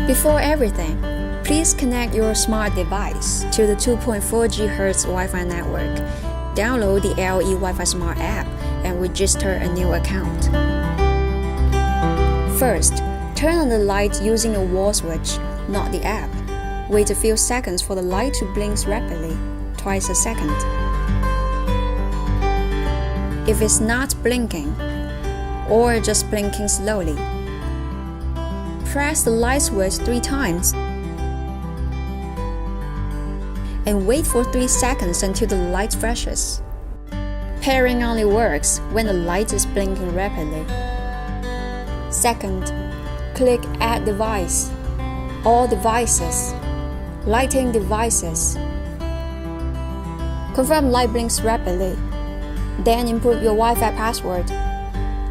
Before everything, please connect your smart device to the 2.4 GHz Wi-Fi network. Download the LE WiFi Smart App and register a new account. First, turn on the light using a wall switch, not the app. Wait a few seconds for the light to blink rapidly, twice a second. If it's not blinking, or just blinking slowly, press the light switch 3 times and wait for 3 seconds until the light flashes. Pairing only works when the light is blinking rapidly. Second, click Add Device, All Devices, Lighting Devices. Confirm light blinks rapidly. Then input your Wi-Fi password.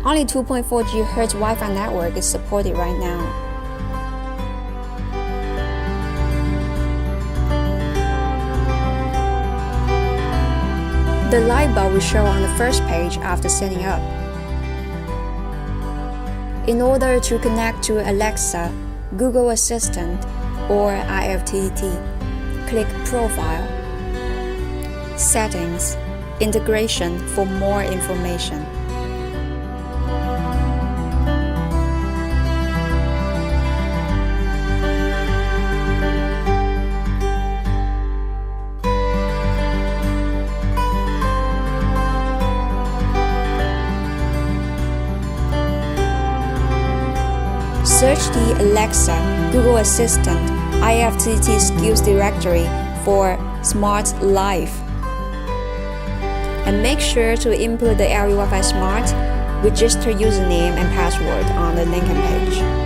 Only 2.4 GHz Wi-Fi network is supported right now. The light bulb will show on the first page after setting up. In order to connect to Alexa, Google Assistant, or IFTTT, click Profile, Settings, Integration for more information. Search the Alexa, Google Assistant, IFTTT Skills Directory for Smart Life. And make sure to input the LE WiFi Smart, register username and password on the linking page.